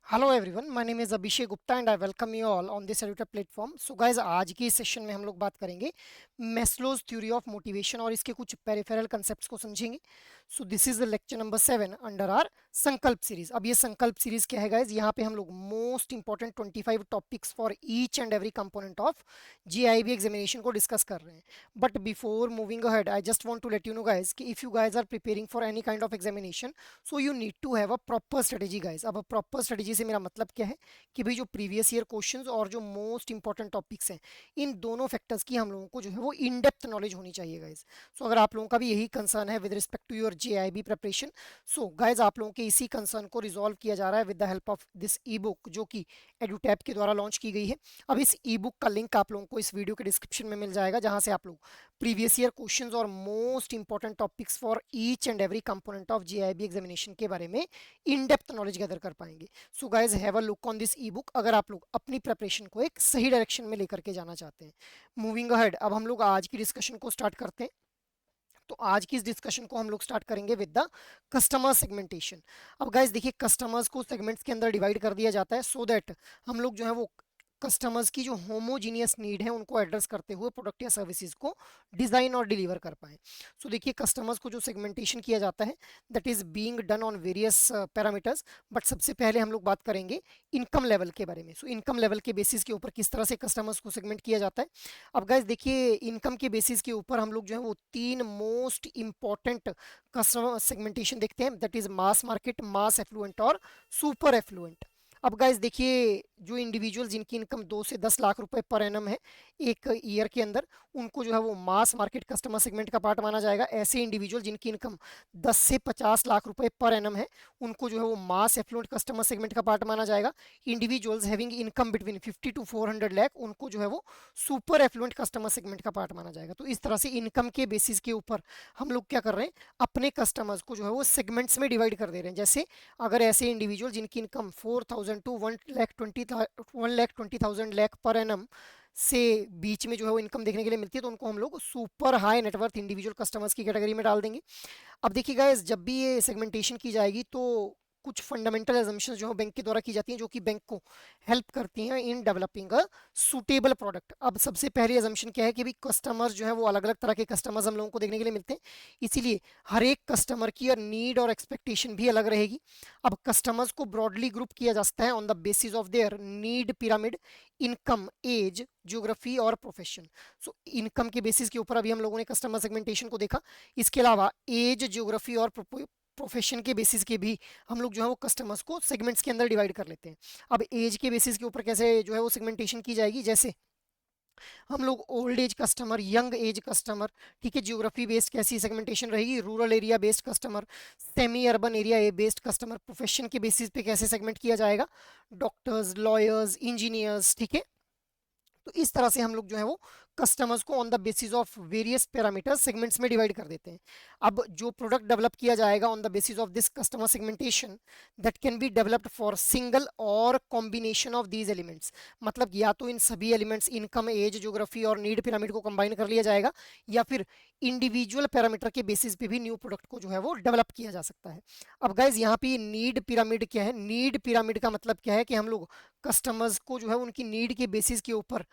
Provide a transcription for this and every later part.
Hello everyone, my name is Abhishek Gupta and I welcome you all on this edutech platform. So guys, आज की session में हम लोग बात करेंगे मेस्लोज थ्योरी ऑफ मोटिवेशन और इसके कुछ पेरिफेरल कंसेप्ट्स को समझेंगे। So this is the lecture number 7 under our Sankalp series. अब ये संकल्प सीरीज क्या है गाइस? यहाँ पे हम लोग most important 25 topics for each and every component of GIB examination को डिस्कस कर रहे हैं। But before moving ahead, I just want to let you know guys कि if you guys are preparing for any kind of examination, so you need to have a proper strategy guys. अब proper strategy से मेरा मतलब क्या है कि भाई जो प्रीवियस ईयर क्वेश्चंस और जो मोस्ट इंपॉर्टेंट टॉपिक्स हैं, इन दोनों फैक्टर्स की हम लोगों को जो है वो इन डेप्थ नॉलेज होनी चाहिए गाइस। सो अगर आप लोगों का भी यही कंसर्न है with respect to your JAIIB preparation, so guys आप लोगों के इसी कंसर्न को रिजॉल्व किया जा रहा है with the help of this E book जो कि एडुटैब के द्वारा लॉन्च की गई है। अब इस ई बुक का लिंक आप लोगों को इस वीडियो के डिस्क्रिप्शन में मिल जाएगा, जहां से आप लोग प्रीवियस ईयर क्वेश्चंस और most important topics for each and every component of JIB examination के बारे में इन डेप्थ नॉलेज गैदर कर पाएंगे। So guys have a look on this E book अगर आप लोग अपनी प्रिपरेशन को एक सही डायरेक्शन में लेकर के जाना चाहते हैं। मूविंग अहेड, अब हम लोग आज की डिस्कशन को स्टार्ट करते हैं। तो आज की इस डिस्कशन को हम लोग स्टार्ट करेंगे विद द कस्टमर सेगमेंटेशन। अब गाइज देखिए, कस्टमर्स को सेगमेंट्स के अंदर डिवाइड कर दिया जाता है सो दैट हम लोग जो है वो कस्टमर्स की जो होमोजीनियस नीड है उनको एड्रेस करते हुए प्रोडक्ट या सर्विसेज को डिजाइन और डिलीवर कर पाए। सो देखिए, कस्टमर्स को जो सेगमेंटेशन किया जाता है that is being done on various parameters. But सबसे पहले हम लोग बात करेंगे इनकम लेवल के बारे में। सो इनकम लेवल के बेसिस के ऊपर किस तरह से कस्टमर्स को सेगमेंट किया जाता है। अब गाइज देखिए, इनकम के बेसिस के ऊपर हम लोग जो है वो तीन मोस्ट इंपॉर्टेंट कस्टमर सेगमेंटेशन देखते हैं, that is mass market, mass affluent और सुपर एफ्लुएंट। अब गाइज देखिए, जो इंडिविजुअल जिनकी इनकम 2 से 10 लाख रुपए पर एनम है एक ईयर के अंदर, उनको जो है वो मास मार्केट कस्टमर सेगमेंट का पार्ट माना जाएगा। ऐसे इंडिविजुअल जिनकी इनकम 10 से 50 लाख रुपए पर एनम है, उनको जो है वो मास एफ्लुएंट कस्टमर सेगमेंट का पार्ट माना जाएगा। Individuals having income between 50 to 400 lakh, उनको जो है वो सुपर एफ्लुएंट कस्टमर सेगमेंट का पार्ट माना जाएगा। तो इस तरह से इनकम के बेसिस के ऊपर हम लोग क्या कर रहे हैं, अपने कस्टमर्स को जो है वो सेगमेंट्स में डिवाइड कर दे रहे हैं। जैसे अगर ऐसे इंडिविजुअल जिनकी इनकम 4,000 to 1,20,000 पर एनम से बीच में जो है वो इनकम देखने के लिए मिलती है, तो उनको हम लोग super high net worth individual customers की कैटेगरी में डाल देंगे। अब देखिए गाइस, जब भी ये सेगमेंटेशन की जाएगी तो कुछ फंडामेंटल एजम्पशंस जो है बैंक के द्वारा की जाती हैं, जो कि बैंक को हेल्प करती हैं in developing a suitable product. अब सबसे पहली एजम्पशन क्या है कि भी कस्टमर्स जो है वो अलग अलग तरह के कस्टमर्स हम लोगों को देखने के लिए मिलते हैं, इसीलिए हर एक कस्टमर की नीड और एक्सपेक्टेशन भी अलग रहेगी। अब कस्टमर्स को ब्रॉडली ग्रुप किया जा सकता है on the basis of their need pyramid, income, age, geography और प्रोफेशन। सो इनकम के बेसिस के ऊपर अभी हम लोगों ने कस्टमर सेगमेंटेशन को देखा। इसके अलावा एज, ज्योग्राफी और प्रोफेशन के बेसिस के भी हम लोग जो है वो कस्टमर्स को सेगमेंट्स के अंदर डिवाइड कर लेते हैं। अब एज के बेसिस के ऊपर कैसे जो है वो सेगमेंटेशन की जाएगी, जैसे हम लोग old age customer, young age customer, ठीक है। ज्योग्राफी बेस्ड कैसी सेगमेंटेशन रहेगी, rural area based customer, semi urban area based customer. Profession के बेसिस पे कैसे सेगमेंट किया जाएगा, डॉक्टर्स, लॉयर्स, इंजीनियर्स, ठीक है। तो इस तरह से हम लोग जो है वो कस्टमर्स को on the basis of various parameters segments में डिवाइड कर देते हैं। अब जो प्रोडक्ट डेवलप किया जाएगा on the basis of this customer segmentation, that can be developed for single और कॉम्बिनेशन ऑफ दीज एलिमेंट्स। मतलब या तो इन सभी एलिमेंट्स इनकम, एज, ज्योग्राफी और नीड पिरामिड को कंबाइन कर लिया जाएगा, या फिर इंडिविजुअल पैरामीटर के बेसिस पे भी न्यू प्रोडक्ट को जो है वो डेवलप किया जा सकता है। अब गाइज यहाँ पे नीड पिरामिड क्या है, नीड पिरामिड का मतलब क्या है कि हम लोग कस्टमर्स को जो है उनकी नीड के बेसिस के ऊपर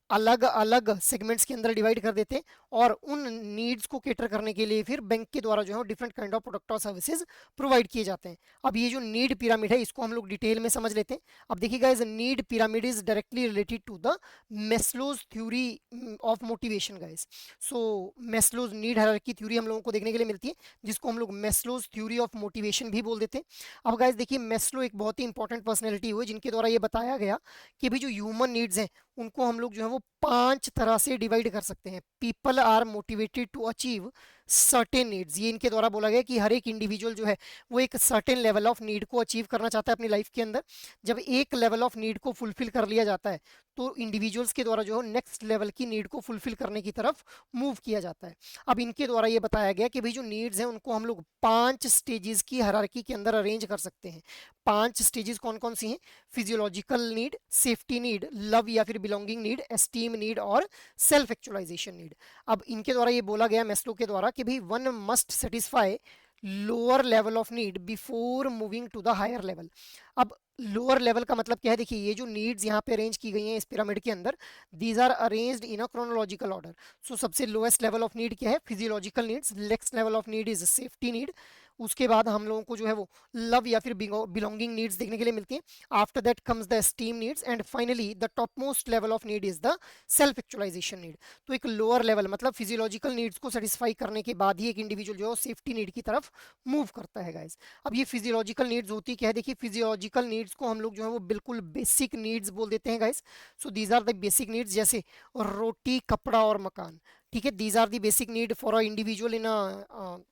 अलग अलग सेगमेंट्स के अंदर डिवाइड कर देते हैं, और उन नीड्स को कैटर करने के लिए फिर बैंक के द्वारा जो है डिफरेंट काइंड ऑफ प्रोडक्ट और सर्विसेज प्रोवाइड किए जाते हैं। अब ये जो नीड पिरामिड है इसको हम लोग डिटेल में समझ लेते हैं। अब देखिए guys, need pyramid is directly related to the Maslow's theory of motivation guys. So Maslow's need hierarchy theory हम लोगों को देखने के लिए मिलती है, जिसको हम लोग मेस्लोज थ्योरी ऑफ मोटिवेशन भी बोल देते हैं। अब गाइस देखिए, मेस्लो एक बहुत ही इंपॉर्टेंट पर्सनैलिटी हुई जिनके द्वारा ये बताया गया कि भी जो ह्यूमन नीड्स हैं उनको हम लोग जो है वो 5 तरह से डिवाइड कर सकते हैं। People are motivated to achieve certain needs, ये इनके द्वारा बोला गया कि हर एक इंडिविजुअल जो है वो एक सर्टेन लेवल ऑफ नीड को अचीव करना चाहता है अपनी लाइफ के अंदर। जब एक लेवल ऑफ नीड को फुलफिल कर लिया जाता है, तो इंडिविजुअल्स के द्वारा जो है नेक्स्ट लेवल की नीड को फुलफिल करने की तरफ मूव किया जाता है। अब इनके द्वारा ये बताया गया कि भाई जो नीड्स हैं उनको हम लोग 5 स्टेजेस की हायरार्की के अंदर अरेंज कर सकते हैं। 5 स्टेजेस कौन कौन सी हैं? Physiological need, safety need, love या फिर बिलोंगिंग नीड, एस्टीम नीड और सेल्फ एक्चुअलाइजेशन नीड। अब इनके द्वारा ये बोला गया मेस्लो के द्वारा कि भाई one must satisfy lower level of need before moving to the higher level. अब लोअर लेवल का मतलब क्या है, देखिए ये जो नीड्स यहाँ पे अरेंज की गई हैं इस पिरामिड के अंदर, these are arranged in a chronological order. So सबसे लोएस्ट लेवल ऑफ नीड क्या है, physiological needs. Next level of need is safety need. उसके बाद हम लोगों को जो है वो लव या फिर बिलोंगिंग नीड्स देखने के लिए मिलती हैं। After that comes the esteem needs and finally the top most level of need is the self actualisation need. तो एक लोअर लेवल मतलब फिजियोलॉजिकल नीड्स को सेटिस्फाई करने के बाद ही एक इंडिविजुअल जो है सेफ्टी नीड की तरफ मूव करता है गाइस। अब ये फिजियोलॉजिकल नीड्स होती क्या है, देखिए फिजियोलॉजिकल नीड्स को हम लोग जो है वो बिल्कुल बेसिक नीड्स बोल देते हैं guys. So these are the basic needs, जैसे रोटी, कपड़ा और मकान। ठीक है, these are the basic need for a individual in a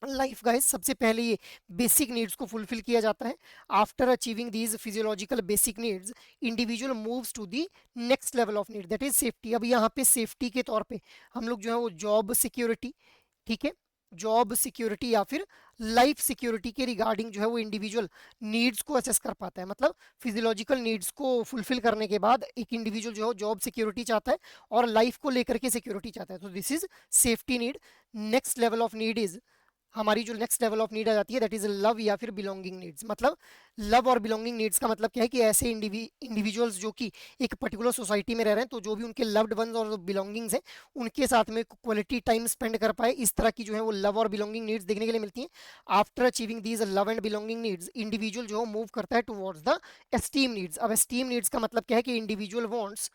life guys. सबसे पहले ये बेसिक नीड्स को फुलफिल किया जाता है। After achieving these physiological basic needs, individual moves to the next level of need, that is safety. अब यहाँ पे सेफ्टी के तौर पे हम लोग जो है वो जॉब सिक्योरिटी, ठीक है, जॉब सिक्योरिटी या फिर लाइफ सिक्योरिटी के रिगार्डिंग जो है वो इंडिविजुअल नीड्स को असेस कर पाता है। मतलब फिजियोलॉजिकल नीड्स को फुलफिल करने के बाद एक इंडिविजुअल जो है जॉब सिक्योरिटी चाहता है और लाइफ को लेकर के सिक्योरिटी चाहता है, तो this is safety need. Next level of need is, हमारी जो नेक्स्ट लेवल ऑफ नीड आ जाती है दैट इज लव या फिर बिलोंगिंग नीड्स। मतलब लव और बिलोंगिंग नीड्स का मतलब क्या है कि ऐसे इंडिविजुअल्स जो कि एक पर्टिकुलर सोसाइटी में रह रहे हैं, तो जो भी उनके लव्ड वंस और बिलोंगिंग्स हैं उनके साथ में क्वालिटी टाइम स्पेंड कर पाए, इस तरह की जो है वो लव और बिलोंगिंग नीड्स देखने के लिए मिलती हैं। After achieving these love and belonging needs, individual जो मूव करता है टुवर्ड्स द एस्टीम नीड्स। अब एस्टीम नीड्स का मतलब क्या है कि individual wants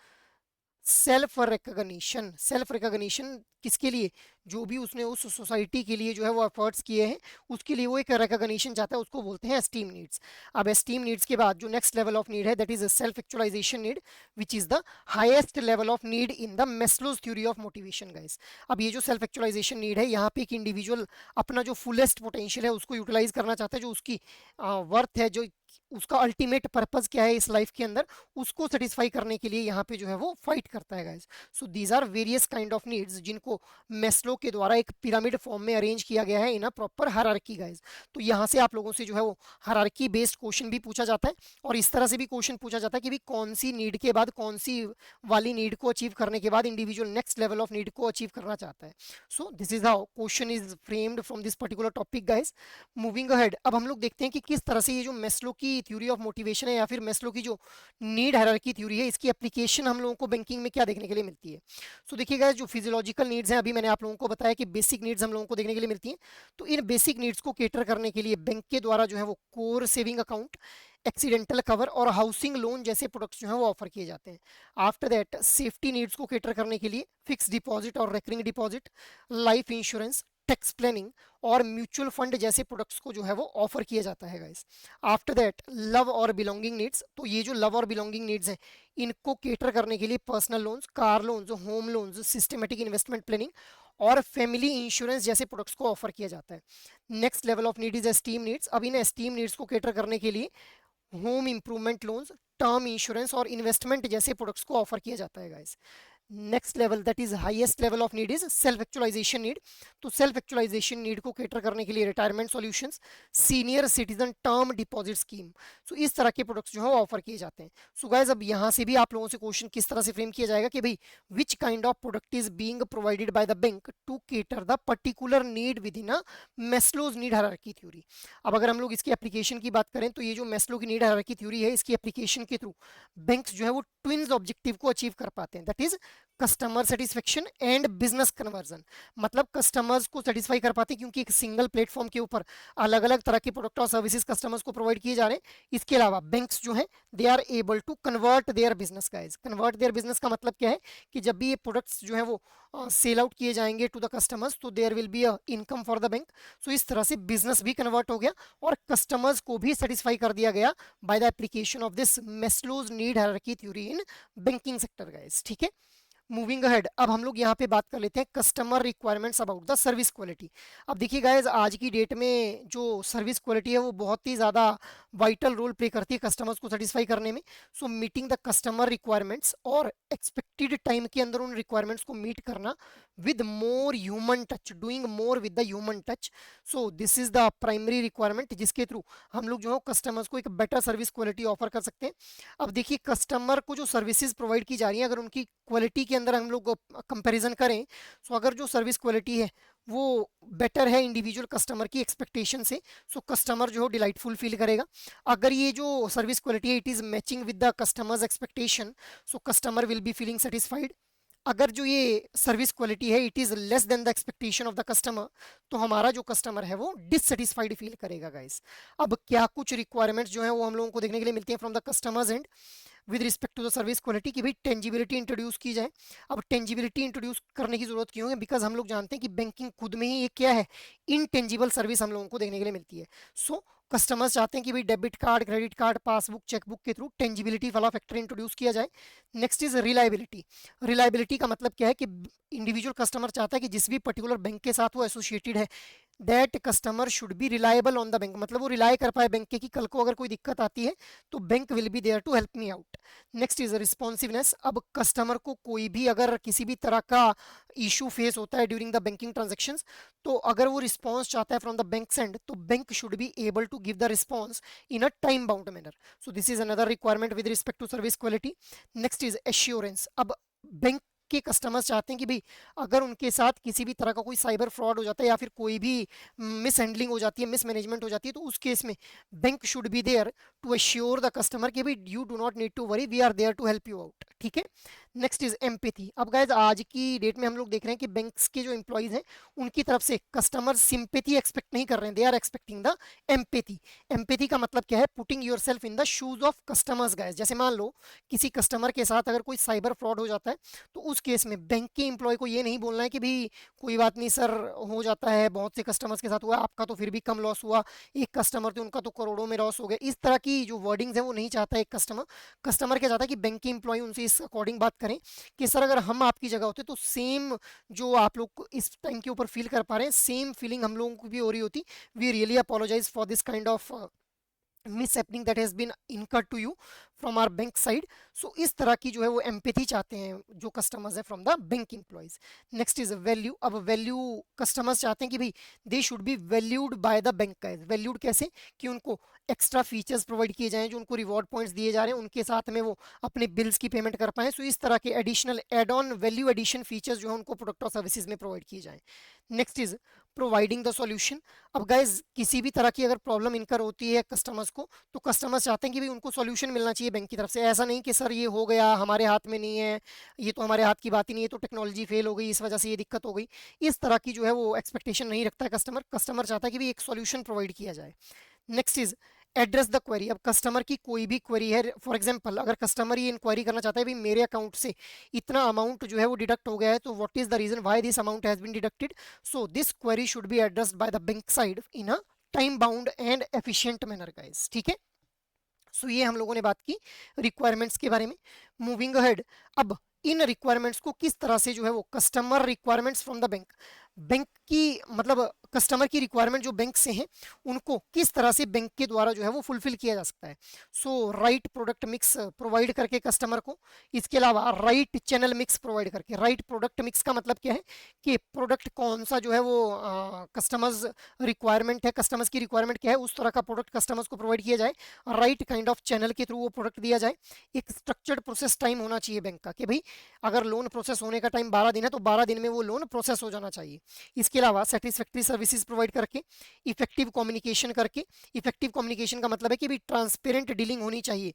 self recognition. Self recognition किसके लिए, जो भी उसने उस सोसाइटी के लिए जो है वो एफर्ट्स किए हैं उसके लिए वो एक रिकॉग्निशन चाहता है, उसको बोलते हैं एस्टीम नीड्स। अब एस्टीम नीड्स के बाद जो नेक्स्ट लेवल ऑफ नीड है that is self actualisation need, which is the highest level of need in the Maslow's theory of motivation guys. अब ये जो सेल्फ एक्चुअलाइजेशन नीड है, यहाँ पे एक इंडिविजुअल अपना जो फुलेस्ट पोटेंशियल है उसको यूटिलाइज करना चाहता है, जो उसकी वर्थ है, जो उसका अल्टीमेट पर्पस क्या है इस लाइफ के अंदर, उसको सेटिस्फाई करने के लिए यहाँ पे जो है वो फाइट करता है guys. So these are various kind of needs जिनको मेस्लो के द्वारा एक पिरामिड फॉर्म में अरेंज किया गया है इन अ प्रॉपर हायरार्की गाइस। तो यहाँ से आप लोगों से जो है वो हायरार्की बेस्ड क्वेश्चन भी पूछा जाता है और इस तरह से भी क्वेश्चन पूछा जाता है कि भी कौन सी नीड के बाद कौन सी वाली नीड को अचीव करने के बाद individual next level of need को अचीव करना चाहता है। सो this is how question is framed from this particular topic guys. Moving ahead, अब हम लोग देखते हैं कि किस तरह से ये जो मेस्लो की थ्योरी ऑफ मोटिवेशन है या फिर मेस्लो की जो नीड हायरार्की थ्योरी है इसकी एप्लीकेशन हम लोगों को बैंकिंग में क्या देखने के लिए मिलती है। सो देखिए गाइस, जो फिजियोलॉजिकल नीड्स हैं अभी मैंने आप लोगों को बताया कि बेसिक नीड्स हम लोगों को देखने के लिए मिलती हैं। तो इन बेसिक नीड्स को केटर करने के लिए बैंक के द्वारा जो है वो core saving account, accidental cover और हाउसिंग लोन जैसे प्रोडक्ट्स जो है वो ऑफर किए जाते हैं। आफ्टर दैट सेफ्टी नीड्स को केटर करने के लिए फिक्स डिपॉजिट और recurring deposit, life insurance, tax planning और म्यूचुअल फंड जैसे प्रोडक्ट्स को जो है वो ऑफर किया जाता है गाइस। आफ्टर दैट लव और बिलोंगिंग नीड्स, तो ये जो लव और बिलोंगिंग नीड्स हैं इनको केटर करने के लिए personal loans, car loans, home loans, systematic investment planning और फैमिली इंश्योरेंस जैसे प्रोडक्ट्स को ऑफर किया जाता है। Next level of need is esteem needs. अब इन एस्टीम नीड्स को केटर करने के लिए home improvement loans, term insurance और इन्वेस्टमेंट जैसे प्रोडक्ट्स को ऑफर किया जाता है guys. Next level that is highest level of need is self actualisation need. तो सेल्फ एक्चुअलाइजेशन नीड को केटर करने के लिए retirement solutions, senior citizen term deposit scheme, so इस तरह के प्रोडक्ट्स जो है ऑफर किए जाते हैं। सो गाइस, अब यहाँ से भी आप लोगों से क्वेश्चन किस तरह से फ्रेम किया जाएगा कि भाई which kind of product is being provided by the bank to cater the particular need within a Maslow's need hierarchy theory. अब अगर हम लोग इसकी एप्लीकेशन की बात करें तो ये जो मेस्लो की नीड हायरार्की थ्योरी है इसकी एप्लीकेशन के थ्रू बैंक्स जो है वो ट्विन्स ऑब्जेक्टिव को अचीव कर पाते हैं, that is customer satisfaction and business conversion. मतलब कस्टमर्स को सेटिस्फाई कर पाते हैं क्योंकि एक सिंगल प्लेटफॉर्म के ऊपर अलग अलग तरह के प्रोडक्ट और सर्विसेज कस्टमर्स को प्रोवाइड किए जा रहे हैं। इसके अलावा बैंक्स जो हैं they are able to convert their business guys. Convert their business का मतलब क्या है कि जब भी ये प्रोडक्ट्स जो है वो सेल आउट किए जाएंगे टू द कस्टमर्स तो there will be a income for the bank. So इस तरह से बिजनेस भी कन्वर्ट हो गया और कस्टमर्स को भी सेटिस्फाई कर दिया गया by the application of this Maslow's need hierarchy theory in banking sector guys. ठीक है, मूविंग अहेड, अब हम लोग यहाँ पे बात कर लेते हैं customer requirements about the service quality. अब देखिए गाइज, आज की डेट में जो सर्विस क्वालिटी है वो बहुत ही ज़्यादा वाइटल रोल प्ले करती है कस्टमर्स को सेटिस्फाई करने में। सो मीटिंग द कस्टमर रिक्वायरमेंट्स और एक्सपेक्टेड टाइम के अंदर उन रिक्वायरमेंट्स को मीट करना with more human touch, doing more with the human touch. So this is the primary requirement जिसके थ्रू हम लोग जो है कस्टमर्स को एक बेटर सर्विस क्वालिटी ऑफर कर सकते हैं। अब देखिए, कस्टमर को जो सर्विसेज प्रोवाइड की जा रही है अगर उनकी क्वालिटी के अंदर हम लोग कंपैरिजन करें, सो अगर जो सर्विस क्वालिटी है वो बेटर है इंडिविजुअल कस्टमर की एक्सपेक्टेशन से, सो कस्टमर जो है डिलाइटफुल फील करेगा। अगर ये जो सर्विस क्वालिटी है it is matching with the customers expectation, so customer will be feeling satisfied. अगर जो ये सर्विस क्वालिटी है it is less than the expectation of the customer, तो हमारा जो कस्टमर है वो डिससेटिस्फाइड फील करेगा गाइस। अब क्या कुछ रिक्वायरमेंट्स जो है वो हम लोगों को देखने के लिए मिलती हैं from the customers and with respect to the service quality, कि भाई टेंजिबिलिटी इंट्रोड्यूस की जाए। अब टेंजिबिलिटी इंट्रोड्यूस करने की जरूरत क्यों है? बिकॉज हम लोग जानते हैं कि बैंकिंग खुद में ही एक क्या है, इनटेंजिबल सर्विस हम लोगों को देखने के लिए मिलती है। सो कस्टमर्स चाहते हैं कि भाई debit card, credit card, passbook, chequebook के थ्रू टेंजिबिलिटी वाला फैक्टर इंट्रोड्यूस किया जाए। Next is reliability. रिलायबिलिटी का मतलब क्या है कि इंडिविजुअल कस्टमर चाहता है कि जिस भी पर्टिकुलर बैंक के साथ वो एसोसिएटेड है, that customer should be reliable on the bank, मतलब वो रिलाय कर पाए बैंक के कि कल को अगर कोई दिक्कत आती है तो bank will be there to help me out. Next is responsiveness. अब कस्टमर को कोई भी अगर किसी भी तरह का इशू फेस होता है ड्यूरिंग द बैंकिंग ट्रांजेक्शन्स, तो अगर वो रिस्पॉन्स चाहता है फ्रॉम द बैंक सेंड, तो bank should be able to give the response in a time bound manner. So this is another requirement with respect to service quality. Next is assurance. अब bank के customers चाहते हैं कि भाई अगर उनके साथ किसी भी तरह का कोई साइबर फ्रॉड हो जाता है या फिर कोई भी मिस हैंडलिंग हो जाती है, मिसमैनेजमेंट हो जाती है, तो उस केस में bank should be there to assure the customer कि भाई you do not need to worry, we are there to help you out. ठीक है। Next is empathy. अब गाइस आज की डेट में हम लोग देख रहे हैं कि बैंक्स के जो एम्प्लॉइज हैं उनकी तरफ से कस्टमर सिंपैथी एक्सपेक्ट नहीं कर रहे हैं, they are expecting the empathy. Empathy का मतलब क्या है? Putting yourself in the shoes of customers guys. जैसे मान लो किसी कस्टमर के साथ अगर कोई साइबर फ्रॉड हो जाता है, तो उस केस में बैंक के एम्प्लॉय को ये नहीं बोलना है कि भाई कोई बात नहीं सर, हो जाता है, बहुत से कस्टमर्स के साथ हुआ, आपका तो फिर भी कम लॉस हुआ, एक कस्टमर थे उनका तो करोड़ों में लॉस हो गया। इस तरह की जो वर्डिंग्स है वो नहीं चाहता एक कस्टमर। कस्टमर क्या चाहता है कि बैंक के एम्प्लॉय उनसे इस अकॉर्डिंग बात करें कि सर अगर हम आपकी जगह होते तो सेम जो आप लोग इस टाइम के ऊपर फील कर पा रहे हैं, सेम फीलिंग हम लोगों को भी हो रही होती। We really apologize for this kind of mishappening that has been incurred to you from our bank side. So इस तरह की जो है वो एम्पैथी चाहते हैं जो कस्टमर्स है from the bank employees. Next is value. अब वैल्यू कस्टमर्स चाहते हैं कि भाई they should be valued bye the bank. का वैल्यूड कैसे? कि उनको एक्स्ट्रा फीचर्स प्रोवाइड किए जाएं, जो उनको रिवॉर्ड पॉइंट्स दिए जा रहे हैं उनके साथ में वो अपने बिल्स की पेमेंट कर पाएं। सो इस तरह के additional add on value addition features जो है उनको प्रोडक्ट और सर्विसेज में प्रोवाइड किए जाएं। Next is providing the solution. अब गाइज किसी भी तरह की अगर प्रॉब्लम इनकर होती है कस्टमर्स को, तो कस्टमर्स चाहते हैं कि भाई उनको सॉल्यूशन मिलना चाहिए बैंक की तरफ से। ऐसा नहीं कि सर ये हो गया, हमारे हाथ में नहीं है, ये तो हमारे हाथ की बात ही नहीं है, तो टेक्नोलॉजी फेल हो गई इस वजह से ये दिक्कत हो गई। इस तरह की जो है वो एक्सपेक्टेशन नहीं रखता है कस्टमर। कस्टमर चाहता है कि भाई एक सॉल्यूशन प्रोवाइड किया जाए। Next is address the query. अब कस्टमर की कोई भी क्वेरी है, फॉर एग्जांपल अगर कस्टमर ये इंक्वायरी करना चाहता है भाई मेरे अकाउंट से इतना अमाउंट जो है वो डिडक्ट हो गया है, तो what is the reason why this amount has been deducted, so this query should be addressed by the bank side in a time bound and efficient manner guys. ठीक है। सो ये हम लोगों ने बात की रिक्वायरमेंट्स के बारे में। मूविंग अहेड, अब इन रिक्वायरमेंट्स को किस तरह से जो है वो customer requirements from the bank, bank की मतलब कस्टमर की रिक्वायरमेंट जो बैंक से हैं उनको किस तरह से बैंक के द्वारा जो है वो फुलफिल किया जा सकता है। सो राइट प्रोडक्ट मिक्स प्रोवाइड करके कस्टमर को, इसके अलावा राइट चैनल मिक्स प्रोवाइड करके। राइट प्रोडक्ट मिक्स का मतलब क्या है कि प्रोडक्ट कौन सा जो है वो कस्टमर्स रिक्वायरमेंट है, कस्टमर्स की रिक्वायरमेंट क्या है, उस तरह का प्रोडक्ट कस्टमर्स को प्रोवाइड किया जाए। राइट काइंड ऑफ चैनल के थ्रू वो प्रोडक्ट दिया जाए। एक स्ट्रक्चर्ड प्रोसेस टाइम होना चाहिए बैंक का कि भाई अगर लोन प्रोसेस होने का टाइम 12 दिन है तो 12 दिन में वो लोन प्रोसेस हो जाना चाहिए। इसके अलावा सेटिस्फैक्ट्री सर्विसेज प्रोवाइड करके, इफेक्टिव कम्युनिकेशन करके। इफेक्टिव कम्युनिकेशन का मतलब है कि भी ट्रांसपेरेंट डीलिंग होनी चाहिए।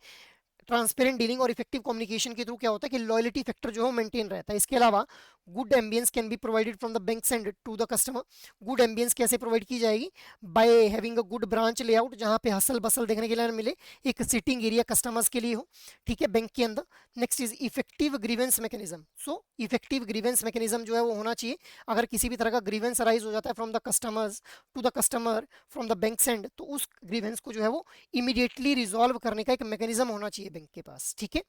ट्रांसपेरेंट डीलिंग और इफेक्टिव कम्युनिकेशन के थ्रू क्या होता है कि लॉयल्टी फैक्टर जो है मेंटेन रहता है। इसके अलावा good ambiance can be provided from the bank and to the customer. Good ambiance कैसे प्रोवाइड की जाएगी? By having a good branch layout, जहां पे हसल बसल देखने के लिए मिले, एक सिटिंग एरिया कस्टमर्स के लिए हो। ठीक है, बैंक के अंदर। Next is effective grievance mechanism. So effective grievance mechanism जो है वो होना चाहिए। अगर किसी भी तरह का ग्रीवेंस अराइज हो जाता है from the customers to the customer from the bank end, तो उस ग्रीवेंस को जो है वो इमीडिएटली रिजॉल्व करने का एक मैकेनिज्म होना चाहिए बैंक के पास। ठीक है।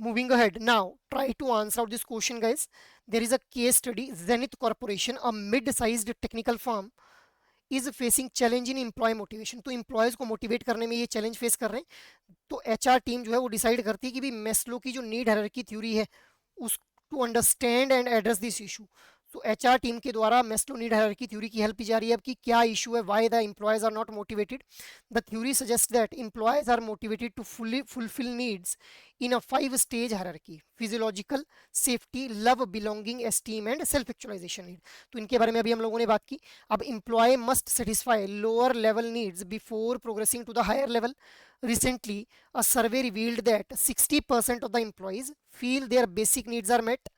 Moving ahead, now try to answer out this question guys. There is a case study. Zenith Corporation, a mid-sized technical firm, is facing challenge in employee motivation. तो employees को motivate करने में ये challenge face कर रहे हैं। तो HR team जो है वो डिसाइड करती है कि भी मेस्लो की जो नीड हायरार्की थ्योरी है उस to understand and address this issue. So HR team के द्वारा मेस्लो नीड हायरार्की थ्योरी की हेल्प की जा रही है। अब कि क्या इशू है, why the employees are not motivated. The theory suggest that employees are motivated to fully fulfill needs in a 5 stage hierarchy: physiological, safety, love, belonging, esteem and self actualisation need. तो इनके बारे में अभी हम लोगों ने बात की। अब employee must satisfy lower level needs before progressing to the higher level. Recently, a survey revealed that 60% of the employees feel their basic needs are met,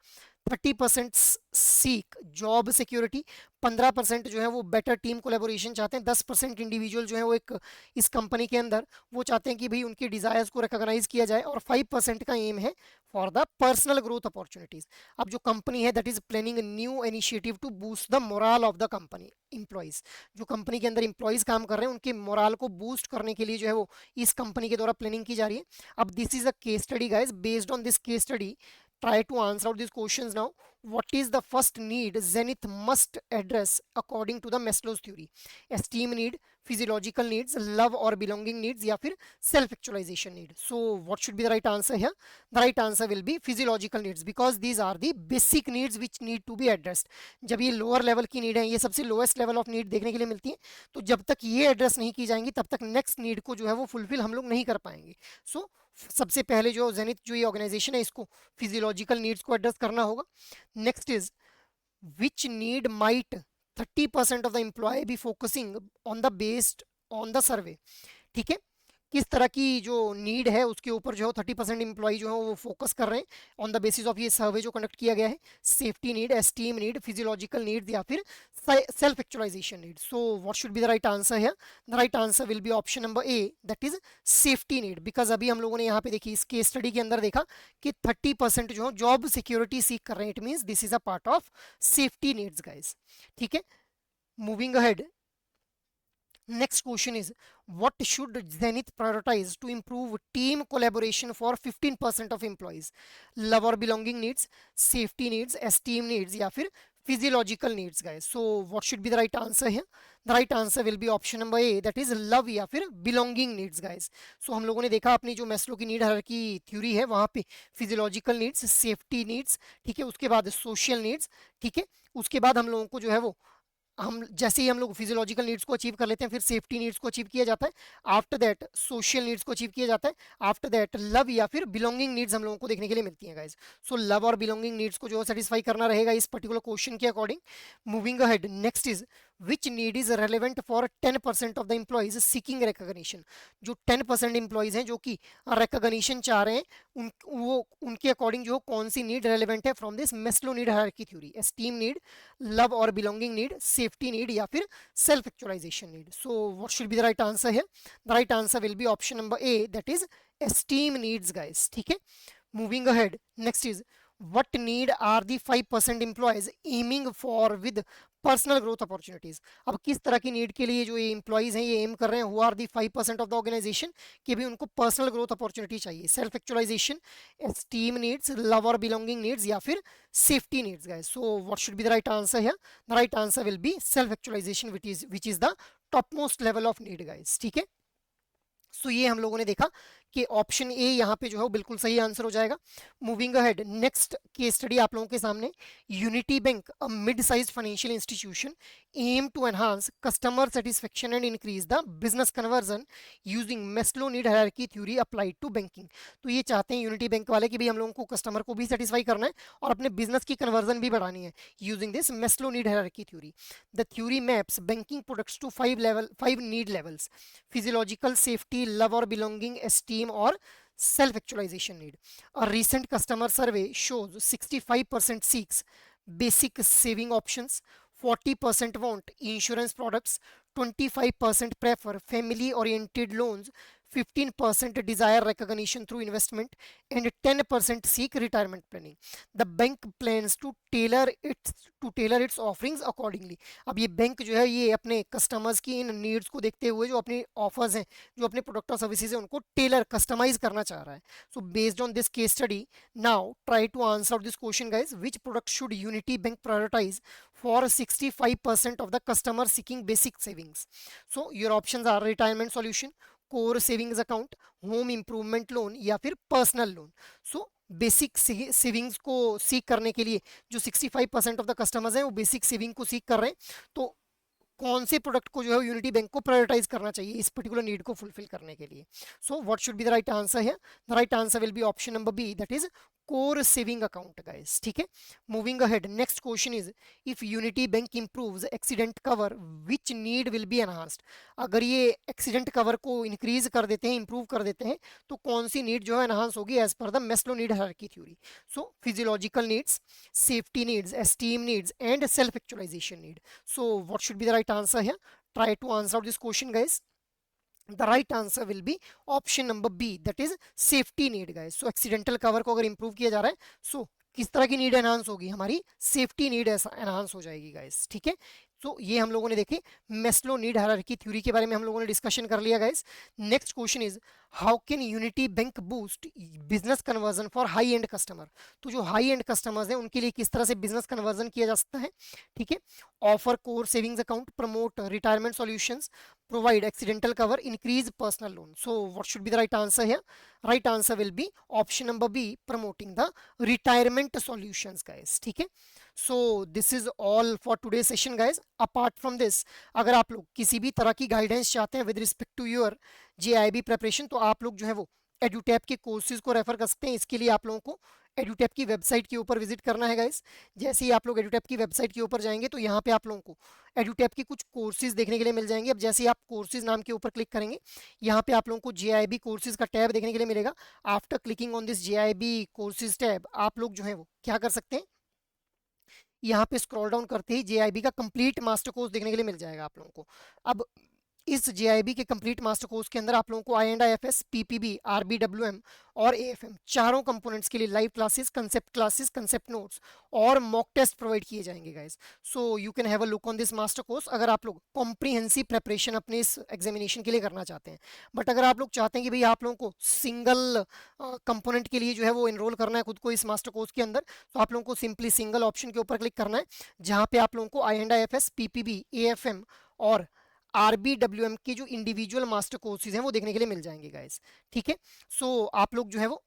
30% seek job security, 15% जो है वो बेटर टीम कोलेबोरेशन चाहते हैं, 10% individual जो है वो एक इस कंपनी के अंदर वो चाहते हैं कि भाई उनके डिजायर्स को रिकॉग्नाइज किया जाए, और 5% का एम है for the personal growth opportunities. अब जो कंपनी है that is planning new initiative to boost the morale of the company employees. जो कंपनी के अंदर इंप्लॉइज काम कर रहे हैं उनके मोरल को बूस्ट करने के लिए जो है वो इस कंपनी के द्वारा प्लानिंग की जा रही है। अब this is a case study guys, based on this case study try to answer out these questions now. What is the first need Zenith must address according to the Maslow's theory? Esteem need, physiological needs, love or belonging needs, या फिर self actualization need. So what should be the right answer here? The right answer will be physiological needs, because these are the basic needs which need to be addressed. जब ये lower level की need है, ये सबसे lowest level of need देखने के लिए मिलती है, तो जब तक ये address नहीं की जाएंगी तब तक next need को जो है वो fulfill हम लोग नहीं कर पाएंगे। So सबसे पहले जो जेनिथ जो ये ऑर्गेनाइजेशन है इसको फिजियोलॉजिकल नीड्स को एड्रेस करना होगा। Next is which need might 30% of the employee be focusing on the based on the survey. ठीक है, किस तरह की जो नीड है उसके ऊपर जो है 30% एम्प्लॉय जो है वो फोकस कर रहे हैं ऑन द बेसिस ऑफ ये सर्वे जो कंडक्ट किया गया है। Safety need, esteem need, physiological need या फिर self actualisation need. So what should be the right answer है? The right answer will be option number A, that is safety need. Because अभी हम लोगों ने यहाँ पे देखी इस केस स्टडी के अंदर देखा कि 30% जो जॉब सिक्योरिटी सीख कर रहे हैं, it means this is a part of safety needs guys. ठीक है, moving ahead, next question is, what should Zenith prioritize to improve team collaboration for 15% of employees? Love or belonging needs, safety needs, esteem needs या फिर physiological needs guys? So what should be the right answer here? The right answer will be option number A, that is love या फिर belonging needs guys. So हम लोगों ने देखा अपनी जो मैस्लो की नीड हायरार्की थ्योरी है वहां पे फिजियोलॉजिकल नीड्स, सेफ्टी नीड्स, ठीक है, उसके बाद सोशल नीड्स, ठीक है, उसके बाद हम लोगों को जो है वो हम जैसे ही हम लोग फिजियोलॉजिकल नीड्स को अचीव कर लेते हैं फिर सेफ्टी नीड्स को अचीव किया जाता है, आफ्टर दैट सोशल नीड्स को अचीव किया जाता है, आफ्टर दैट लव या फिर बिलोंगिंग नीड्स हम लोगों को देखने के लिए मिलती हैं गाइज। सो लव और बिलोंगिंग नीड्स को जो सेटिस्फाई करना रहेगा इस पर्टिकुलर क्वेश्चन के according. Moving ahead, next is which need is relevant for 10% of the employees seeking recognition. जो 10% एम्प्लॉइज हैं जो कि रिकॉग्निशन चाह रहे हैं वो उनके अकॉर्डिंग जो कौन सी नीड रेलेवेंट है from this Maslow need hierarchy theory? Esteem need, love और बिलोंगिंग नीड, सेफ्टी नीड या फिर self actualisation need. So what should be the right answer है? The right answer will be option number A, that is esteem needs guys. ठीक है, moving ahead, next is what need are the 5% employees aiming for with personal growth opportunities. अब किस तरह की need के लिए जो ये इंप्लॉइज हैं ये एम कर रहे हैं, who are the 5% of the organization, कि भी उनको पर्सनल ग्रोथ अपॉर्चुनिटी चाहिए, self actualization, esteem needs, love और बिलोंगिंग नीड्स या फिर safety needs guys. So what should be the right answer here? The right answer will be self actualization which is the top most level of need guys. ठीक है, सो ये हम लोगों ने देखा कि ऑप्शन ए यहाँ पे जो है वो बिल्कुल सही आंसर हो जाएगा। Moving ahead, next case study आप लोगों के सामने, unity bank a mid size financial institution aim to enhance customer satisfaction and increase the business conversion using Maslow need hierarchy theory applied to banking. तो ये चाहते हैं यूनिटी बैंक वाले कि भी हम लोगों को कस्टमर को भी सेटिस्फाई करना है और अपने बिजनेस की कन्वर्जन भी बढ़ानी है using this Maslow need hierarchy theory. The theory maps banking products to 5 need levels: physiological, safety, love और belonging, esteem or self actualization need. A recent customer survey shows 65% seeks basic saving options, 40% want insurance products, 25% prefer family oriented loans, 15% desire recognition through investment, and 10% seek retirement planning. The bank plans to tailor its offerings accordingly. अब ये bank जो है ये अपने customers की इन needs को देखते हुए जो अपने ऑफर्स हैं, जो अपने प्रोडक्ट और सर्विसेज हैं, उनको टेलर कस्टमाइज करना चाह रहा है। So based on this case study, now try to answer this question guys, which product should unity bank prioritize for 65% of the customer seeking basic savings? So your options are retirement solution, core savings account, home improvement loan या फिर personal loan. So basic savings को सीख करने के लिए जो 65% of the customers हैं वो बेसिक सेविंग को सीख कर रहे हैं, तो कौन से प्रोडक्ट को जो है यूनिटी बैंक को प्रायोरिटाइज करना चाहिए इस पर्टिकुलर नीड को फुलफिल करने के लिए। So what should be the right answer है? The right answer will be option number B, that is core saving account guys. ठीक है, moving ahead, next question is if Unity Bank improves accident cover which need will be enhanced. अगर ये accident cover को increase कर देते हैं, improve कर देते हैं, तो कौन सी नीड जो है एनहांस होगी एज पर the Maslow need hierarchy theory. So physiological needs, safety needs, esteem needs, and self-actualization need. So, what should be the right answer here? Try to answer out this question, guys. The right answer will be option number B, that is safety need, guys. So, accidental cover को अगर improve किया जा रहा है, so किस तरह की need enhance होगी? हमारी सेफ्टी नीड एनहांस हो जाएगी गाइस। ठीक है, तो ये हम लोगों ने देखे मेस्लो नीड हायरार्की थ्योरी के बारे में हम लोगों ने डिस्कशन कर लिया guys. Next question is how can unity bank boost business conversion for high and customer. तो जो हाई एंड कस्टमर्स हैं उनके लिए किस तरह से बिजनेस कन्वर्जन किया जा सकता है? ठीक है, offer core savings account, promote retirement solutions, provide accidental cover, increase personal loan. So what should be the right answer here? Right answer will be option number B, promoting the retirement solutions, guys. ठीक है, so this is all for today's session, guys. Apart from this, अगर आप लोग किसी भी तरह की guidance चाहते हैं with respect to your JIB preparation, तो आप लोग जो है वो एडुटैप के कोर्सेज को रेफर कर सकते हैं। इसके लिए आप लोगों को एडुटैप की वेबसाइट के ऊपर विजिट करना है गाइस। जैसे ही आप लोग एडुटैप की वेबसाइट के ऊपर जाएंगे तो यहाँ पे आप लोगों को एडुटैप की कुछ कोर्सेज देखने के लिए मिल जाएंगे। अब जैसे ही आप कोर्सेज नाम के ऊपर क्लिक करेंगे, यहाँ पे आप लोगों को JIB कोर्सेज का टैब देखने के लिए मिलेगा। After clicking on this JIB courses tab, आप लोग जो है वो क्या कर सकते हैं, यहाँ पे स्क्रॉल डाउन करते ही JIB का कंप्लीट मास्टर कोर्स देखने के लिए मिल जाएगा आप लोगों को। अब इस JIB के कंप्लीट मास्टर कोर्स के अंदर आप लोगों को INDIFS, PPB, RBWM और AFM चारों कंपोनेंट्स के लिए लाइव क्लासेस, कंसेप्ट नोट्स और मॉक टेस्ट प्रोवाइड किए जाएंगे guys. So you can have a look on this master course अगर आप लोग कॉम्प्रिहेंसिव प्रिपरेशन अपने इस एग्जामिनेशन के लिए करना चाहते हैं। बट अगर आप लोग चाहते हैं कि भाई आप लोगों को सिंगल कंपोनेंट के लिए जो है वो एनरोल करना है खुद को इस मास्टर कोर्स के अंदर, तो आप लोगों को सिंपली सिंगल ऑप्शन के ऊपर क्लिक करना है, जहाँ पे आप लोगों को INDIFS, PPB, AFM और RBWM के जो इंडिविजुअल मास्टर कोर्सेज हैं वो देखने के लिए मिल जाएंगे गाइस। ठीक है, सो आप लोग जो है वो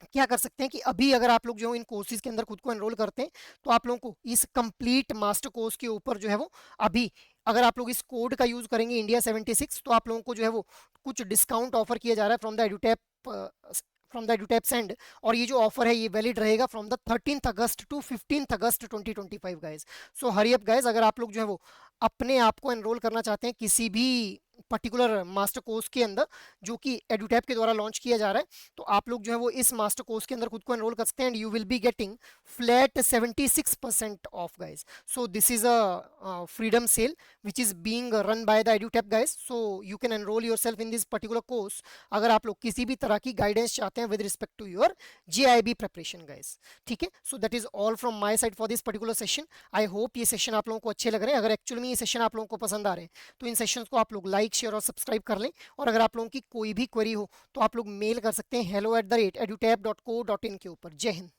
क्या कर सकते हैं कि अभी अगर आप लोग जो इन कोर्सेज के अंदर खुद को एनरोल करते हैं तो आप लोगों को इस कंप्लीट मास्टर कोर्स के ऊपर जो है वो अभी अगर आप लोग इस कोड का यूज करेंगे इंडिया 76, तो आप लोगों को जो है वो कुछ डिस्काउंट ऑफर किया जा रहा है फ्रॉम द एडुटैप एंड, और ये जो ऑफर है ये वैलिड रहेगा from the 13th August to 15th August 2025 guys. So hurry up guys, अगर आप लोग जो है वो अपने आप को एनरोल करना चाहते हैं किसी भी पर्टिकुलर मास्टर कोर्स के अंदर जो कि एडुटैप के द्वारा लॉन्च किया जा रहा है, तो आप लोग जो है वो इस मास्टर कोर्स के अंदर खुद को एनरोल कर सकते हैं and you will be getting flat 76% off guys. So this is a freedom sale which is being run by the Edutap guys. So you can enroll yourself in this particular course अगर आप लोग किसी भी तरह की guidance चाहते हैं with respect to your JIB preparation guys. ठीक है, so that is all from my side for this particular session. I hope ये सेशन आप लोगों को अच्छे लग रहे हैं। अगर एक्चुअली में ये सेशन आप लोगों को पसंद आ रहे हैं तो इन सेशंस को आप लोग लाइक, शेयर और सब्सक्राइब कर लें, और अगर आप लोगों की कोई भी क्वेरी हो तो आप लोग मेल कर सकते हैं hello@edutap.co.in के ऊपर। जय हिंद।